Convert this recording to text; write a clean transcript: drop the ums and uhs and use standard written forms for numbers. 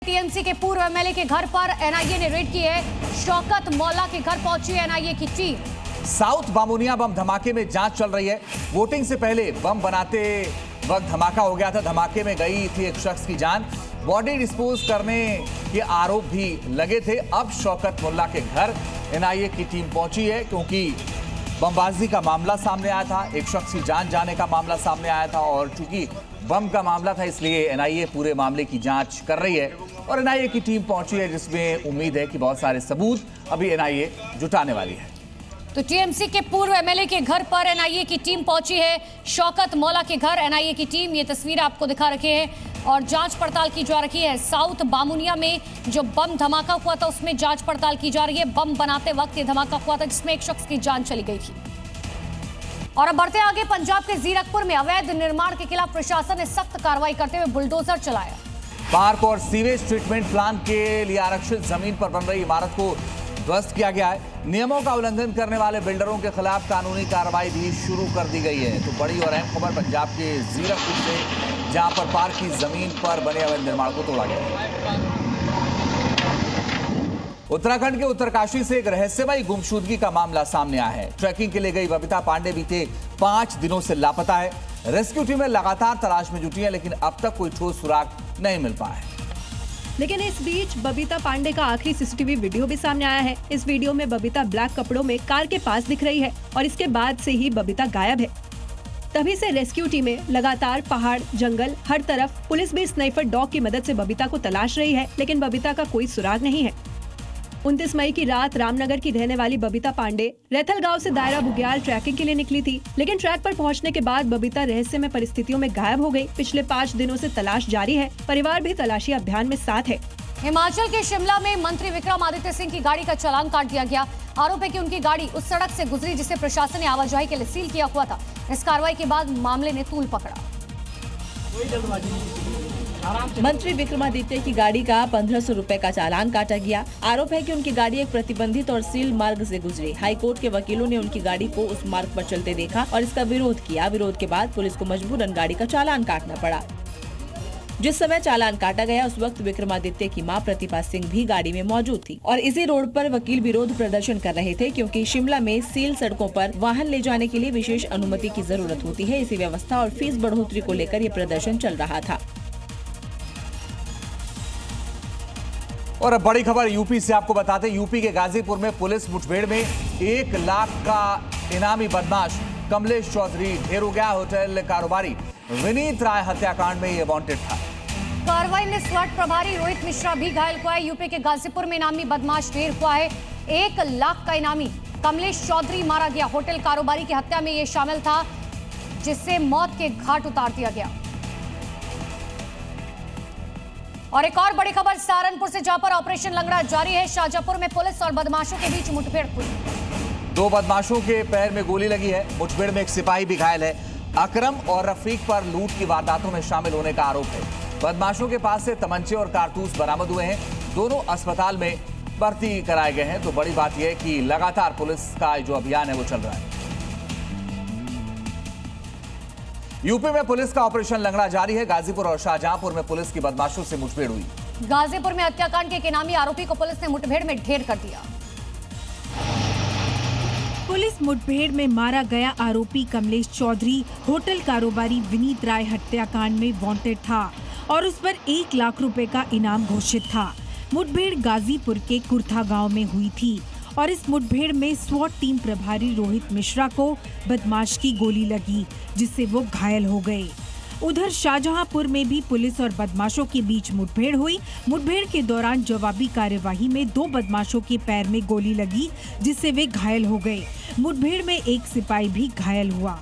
TMC के पूर्व MLA के घर पर एनआईए ने रेड की है। शौकत मौला के घर पहुंची एनआईए की टीम। साउथ बामुनिया बम धमाके में जांच चल रही है। वोटिंग से पहले बम बनाते वक्त धमाका हो गया था। धमाके में गई थी एक शख्स की जान। बॉडी डिस्पोज करने के आरोप भी लगे थे। अब शौकत मुल्ला के घर एनआईए की टीम पहुंची है क्योंकि बमबाजी का मामला सामने आया था, एक शख्स की जान जाने का मामला सामने आया था और चूंकि बम का मामला था इसलिए एनआईए पूरे मामले की जांच कर रही है और एनआईए की टीम पहुंची है जिसमें उम्मीद है कि बहुत सारे सबूत अभी एनआईए जुटाने वाली है। तो टीएमसी के पूर्व एमएलए के घर पर एनआईए की टीम पहुंची है। शौकत मौला के घर एनआईए की टीम, ये तस्वीर आपको दिखा रखे हैं और जांच पड़ताल की जा रही है। साउथ बामुनिया में जो बम धमाका हुआ था उसमें जांच पड़ताल की जा रही है। बम बनाते वक्त ये धमाका हुआ था जिसमें एक शख्स की जान चली गई थी। और अब बढ़ते आगे, पंजाब के जीरकपुर में अवैध निर्माण के खिलाफ प्रशासन ने सख्त कार्रवाई करते हुए बुलडोजर चलाया। पार्क और सीवेज ट्रीटमेंट प्लांट के लिए आरक्षित जमीन पर बन रही इमारत को ध्वस्त किया गया है। नियमों का उल्लंघन करने वाले बिल्डरों के खिलाफ कानूनी कार्रवाई भी शुरू कर दी गई है। तो बड़ी और अहम खबर पंजाब के जीरकपुर से, जहां पर पार्क की जमीन पर बने अवैध निर्माण को तोड़ा गया। उत्तराखंड के उत्तरकाशी से एक रहस्यमयी गुमशुदगी का मामला सामने आया है। ट्रैकिंग के लिए गई बबीता पांडे बीते 5 दिनों से लापता है। रेस्क्यू टीमें लगातार तलाश में जुटी है लेकिन अब तक कोई ठोस सुराग नहीं मिल पाया है। लेकिन इस बीच बबीता पांडे का आखिरी सीसीटीवी वीडियो भी सामने आया है। इस वीडियो में बबीता ब्लैक कपड़ों में कार के पास दिख रही है और इसके बाद से ही बबीता गायब है। तभी से रेस्क्यू टीमें लगातार पहाड़, जंगल, हर तरफ पुलिस भी स्नाइपर डॉग की मदद से बबीता को तलाश रही है लेकिन बबीता का कोई सुराग नहीं है। 29 मई की रात रामनगर की रहने वाली बबीता पांडे रैथल गांव से दायरा बुग्याल ट्रैकिंग के लिए निकली थी, लेकिन ट्रैक पर पहुंचने के बाद बबीता रहस्यमय परिस्थितियों में गायब हो गई। पिछले 5 दिनों से तलाश जारी है। परिवार भी तलाशी अभियान में साथ है। हिमाचल के शिमला में मंत्री विक्रमादित्य सिंह की गाड़ी का चालान काट दिया गया। आरोप है कि उनकी गाड़ी उस सड़क से गुजरी जिसे प्रशासन ने आवाजाही के लिए सील किया हुआ था। इस कार्रवाई के बाद मामले ने तूल पकड़ा। मंत्री विक्रमादित्य की गाड़ी का 1500 रुपए का चालान काटा गया। आरोप है कि उनकी गाड़ी एक प्रतिबंधित और सील मार्ग से गुजरी। हाईकोर्ट के वकीलों ने उनकी गाड़ी को उस मार्ग पर चलते देखा और इसका विरोध किया। विरोध के बाद पुलिस को मजबूरन गाड़ी का चालान काटना पड़ा। जिस समय चालान काटा गया उस वक्त विक्रमादित्य की मां प्रतिभा सिंह भी गाड़ी में मौजूद थी और इसी रोड पर वकील विरोध प्रदर्शन कर रहे थे क्योंकि शिमला में सील सड़कों पर वाहन ले जाने के लिए विशेष अनुमति की जरूरत होती है। इसी व्यवस्था और फीस बढ़ोतरी को लेकर ये प्रदर्शन चल रहा था। और अब बड़ी खबर यूपी से आपको बताते हैं। यूपी के गाजीपुर में पुलिस मुठभेड़ में 1 लाख का इनामी बदमाश कमलेश चौधरी ढेर हो गया। होटल कारोबारी विनीत राय हत्याकांड में ये वांटेड था। कार्रवाई में स्क्वाड प्रभारी रोहित मिश्रा भी घायल हुआ है। यूपी के गाजीपुर में इनामी बदमाश ढेर हुआ है। 1 लाख का इनामी कमलेश चौधरी मारा गया। होटल कारोबारी की हत्या में ये शामिल था जिससे मौत के घाट उतार दिया गया। और एक और बड़ी खबर सहारनपुर से, जहां पर ऑपरेशन लंगड़ा जारी है। शाहजहांपुर में पुलिस और बदमाशों के बीच मुठभेड़ हुई। 2 बदमाशों के पैर में गोली लगी है। मुठभेड़ में एक सिपाही भी घायल है। अकरम और रफीक पर लूट की वारदातों में शामिल होने का आरोप है। बदमाशों के पास से तमंचे और कारतूस बरामद हुए हैं। दोनों अस्पताल में भर्ती कराए गए हैं। तो बड़ी बात यह है कि लगातार पुलिस का जो अभियान है वो चल रहा है। यूपी में पुलिस का ऑपरेशन लंगड़ा जारी है। गाजीपुर और शाहजहांपुर में पुलिस की बदमाशों से मुठभेड़ हुई। गाजीपुर में हत्याकांड के एक इनामी आरोपी को पुलिस ने मुठभेड़ में ढेर कर दिया। पुलिस मुठभेड़ में मारा गया आरोपी कमलेश चौधरी होटल कारोबारी विनीत राय हत्याकांड में वांटेड था और उस पर 1 लाख रुपए का इनाम घोषित था। मुठभेड़ गाजीपुर के कुर्था गांव में हुई थी और इस मुठभेड़ में स्वॉट टीम प्रभारी रोहित मिश्रा को बदमाश की गोली लगी जिससे वो घायल हो गए। उधर शाहजहांपुर में भी पुलिस और बदमाशों के बीच मुठभेड़ हुई। मुठभेड़ के दौरान जवाबी कार्यवाही में 2 बदमाशों के पैर में गोली लगी जिससे वे घायल हो गए। मुठभेड़ में एक सिपाही भी घायल हुआ।